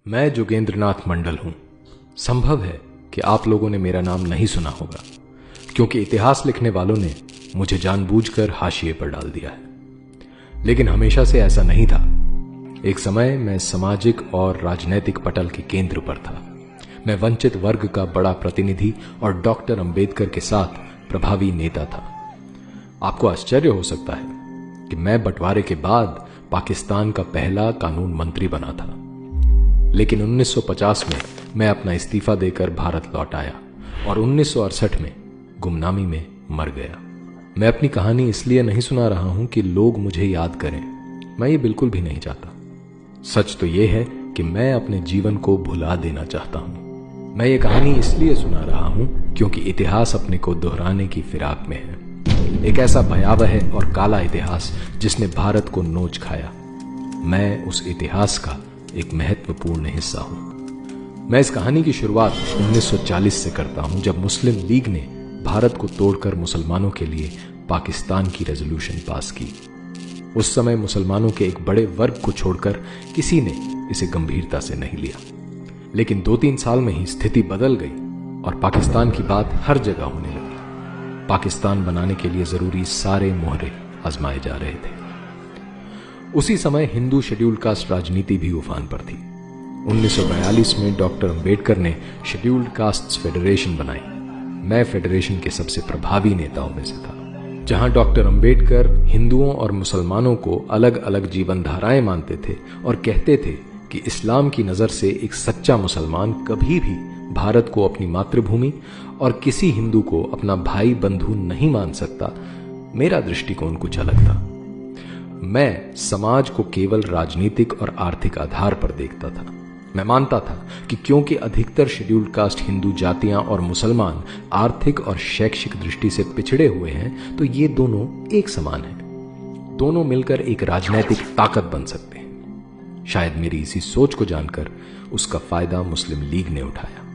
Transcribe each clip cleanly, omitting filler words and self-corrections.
मैं जोगेंद्रनाथ मंडल हूं। संभव है कि आप लोगों ने मेरा नाम नहीं सुना होगा, क्योंकि इतिहास लिखने वालों ने मुझे जानबूझकर हाशिए पर डाल दिया है। लेकिन हमेशा से ऐसा नहीं था। एक समय मैं सामाजिक और राजनैतिक पटल के केंद्र पर था। मैं वंचित वर्ग का बड़ा प्रतिनिधि और डॉक्टर अंबेडकर के साथ प्रभावी नेता था। आपको आश्चर्य हो सकता है कि मैं बंटवारे के बाद पाकिस्तान का पहला कानून मंत्री बना था, लेकिन 1950 में मैं अपना इस्तीफा देकर भारत लौट आया और 1968 में गुमनामी में मर गया। मैं अपनी कहानी इसलिए नहीं सुना रहा हूं कि लोग मुझे याद करें। मैं ये बिल्कुल भी नहीं चाहता। सच तो यह है कि मैं अपने जीवन को भुला देना चाहता हूं। मैं ये कहानी इसलिए सुना रहा हूं क्योंकि इतिहास अपने को दोहराने की फिराक में है। एक ऐसा भयावह और काला इतिहास जिसने भारत को नोच खाया। मैं उस इतिहास का एक महत्वपूर्ण हिस्सा हूं। मैं इस कहानी की शुरुआत 1940 से करता हूं, जब मुस्लिम लीग ने भारत को तोड़कर मुसलमानों के लिए पाकिस्तान की रेजोल्यूशन पास की। उस समय मुसलमानों के एक बड़े वर्ग को छोड़कर किसी ने इसे गंभीरता से नहीं लिया, लेकिन 2-3 साल में ही स्थिति बदल गई और पाकिस्तान की बात हर जगह होने लगी। पाकिस्तान बनाने के लिए जरूरी सारे मोहरे आजमाए जा रहे थे। उसी समय हिंदू शेड्यूल कास्ट राजनीति भी उफान पर थी। 1942 में डॉक्टर अंबेडकर ने शेड्यूल्ड कास्ट्स फेडरेशन बनाई। मैं फेडरेशन के सबसे प्रभावी नेताओं में से था। जहां डॉक्टर अंबेडकर हिंदुओं और मुसलमानों को अलग अलग जीवन धाराएं मानते थे और कहते थे कि इस्लाम की नजर से एक सच्चा मुसलमान कभी भी भारत को अपनी मातृभूमि और किसी हिंदू को अपना भाई बंधु नहीं मान सकता, मेरा दृष्टिकोण कुछ अलग था। मैं समाज को केवल राजनीतिक और आर्थिक आधार पर देखता था। मैं मानता था कि क्योंकि अधिकतर शेड्यूल्ड कास्ट हिंदू जातियां और मुसलमान आर्थिक और शैक्षिक दृष्टि से पिछड़े हुए हैं, तो ये दोनों एक समान हैं। दोनों मिलकर एक राजनीतिक ताकत बन सकते हैं। शायद मेरी इसी सोच को जानकर उसका फायदा मुस्लिम लीग ने उठाया।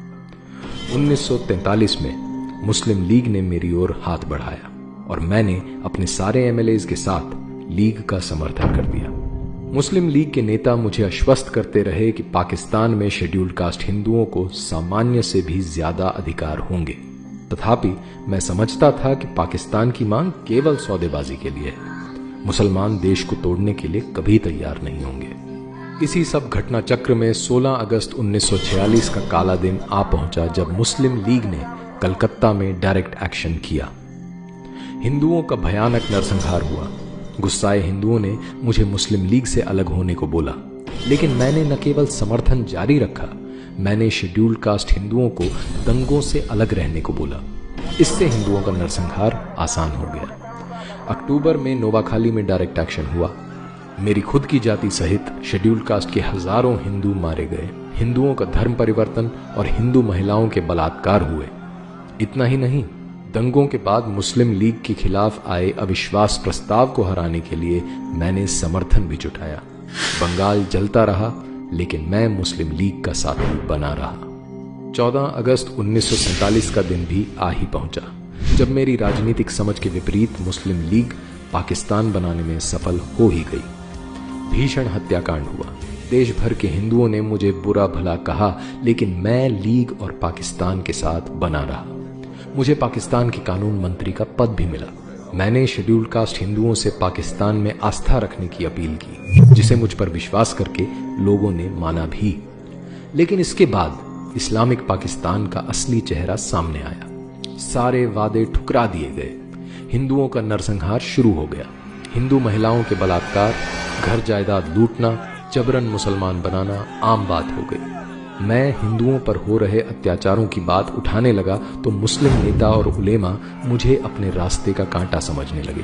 1943 में मुस्लिम लीग ने मेरी ओर हाथ बढ़ाया और मैंने अपने सारे एमएलएज के साथ लीग का समर्थन कर दिया। मुस्लिम लीग के नेता मुझे आश्वस्त करते रहे कि पाकिस्तान में शेड्यूल्ड कास्ट हिंदुओं को सामान्य से भी ज्यादा अधिकार होंगे। तथापि मैं समझता था कि पाकिस्तान की मांग केवल सौदेबाजी के लिए है। मुसलमान देश को तोड़ने के लिए कभी तैयार नहीं होंगे। इसी सब घटना चक्र में 16 अगस्त 1946 का काला दिन आ पहुंचा, जब मुस्लिम लीग ने कलकत्ता में डायरेक्ट एक्शन किया। हिंदुओं का भयानक नरसंहार हुआ। गुस्साए हिंदुओं ने मुझे मुस्लिम लीग से अलग होने को बोला, लेकिन मैंने न केवल समर्थन जारी रखा, मैंने शेड्यूल्ड कास्ट हिंदुओं को दंगों से अलग रहने को बोला। इससे हिंदुओं का नरसंहार आसान हो गया। अक्टूबर में नोवाखाली में डायरेक्ट एक्शन हुआ। मेरी खुद की जाति सहित शेड्यूल्ड कास्ट के हजारों हिंदू मारे गए। हिंदुओं का धर्म परिवर्तन और हिंदू महिलाओं के बलात्कार हुए। इतना ही नहीं, दंगों के बाद मुस्लिम लीग के खिलाफ आए अविश्वास प्रस्ताव को हराने के लिए मैंने समर्थन भी जुटाया। बंगाल जलता रहा, लेकिन मैं मुस्लिम लीग का साथी बना रहा। 14 अगस्त 1947 का दिन भी आ ही पहुंचा, जब मेरी राजनीतिक समझ के विपरीत मुस्लिम लीग पाकिस्तान बनाने में सफल हो ही गई। भीषण हत्याकांड हुआ। देश भर के हिंदुओं ने मुझे बुरा भला कहा, लेकिन मैं लीग और पाकिस्तान के साथ बना रहा। मुझे पाकिस्तान के कानून मंत्री का पद भी मिला। मैंने शेड्यूल्ड कास्ट हिंदुओं से पाकिस्तान में आस्था रखने की अपील की, जिसे मुझ पर विश्वास करके लोगों ने माना भी। लेकिन इसके बाद इस्लामिक पाकिस्तान का असली चेहरा सामने आया। सारे वादे ठुकरा दिए गए। हिंदुओं का नरसंहार शुरू हो गया। हिंदू महिलाओं के बलात्कार, घर जायदाद लूटना, जबरन मुसलमान बनाना आम बात हो गई। मैं हिंदुओं पर हो रहे अत्याचारों की बात उठाने लगा तो मुस्लिम नेता और उलेमा मुझे अपने रास्ते का कांटा समझने लगे।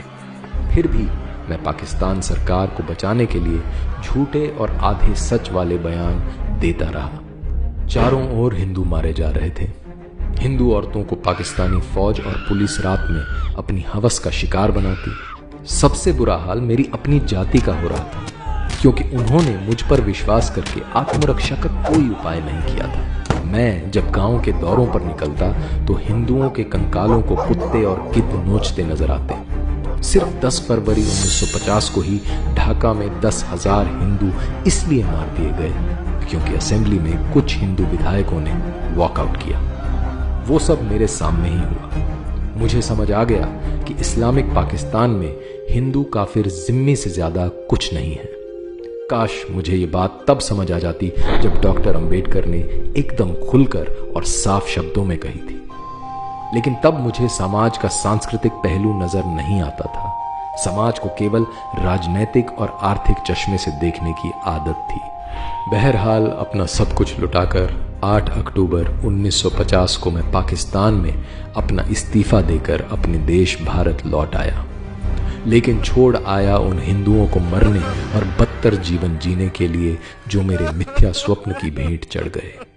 फिर भी मैं पाकिस्तान सरकार को बचाने के लिए झूठे और आधे सच वाले बयान देता रहा। चारों ओर हिंदू मारे जा रहे थे। हिंदू औरतों को पाकिस्तानी फौज और पुलिस रात में अपनी हवस का शिकार बनाती। सबसे बुरा हाल मेरी अपनी जाति का हो रहा था, क्योंकि उन्होंने मुझ पर विश्वास करके आत्मरक्षा का कोई उपाय नहीं किया था। मैं जब गांव के दौरों पर निकलता तो हिंदुओं के कंकालों को कुत्ते और गिद्ध नोचते नजर आते। सिर्फ 10 फरवरी 1950 को ही ढाका में 10,000 हिंदू इसलिए मार दिए गए क्योंकि असेंबली में कुछ हिंदू विधायकों ने वॉकआउट किया। वो सब मेरे सामने ही हुआ। मुझे समझ आ गया कि इस्लामिक पाकिस्तान में हिंदू काफिर जिम्मी से ज्यादा कुछ नहीं है। काश मुझे ये बात तब समझ आ जाती जब डॉक्टर अंबेडकर ने एकदम खुलकर और साफ शब्दों में कही थी। लेकिन तब मुझे समाज का सांस्कृतिक पहलू नजर नहीं आता था। समाज को केवल राजनैतिक और आर्थिक चश्मे से देखने की आदत थी। बहरहाल अपना सब कुछ लुटाकर 8 अक्टूबर 1950 को मैं पाकिस्तान में अपना इस्तीफा देकर अपने देश भारत लौट आया। लेकिन छोड़ आया उन हिंदुओं को मरने और बदतर जीवन जीने के लिए जो मेरे मिथ्या स्वप्न की भेंट चढ़ गए।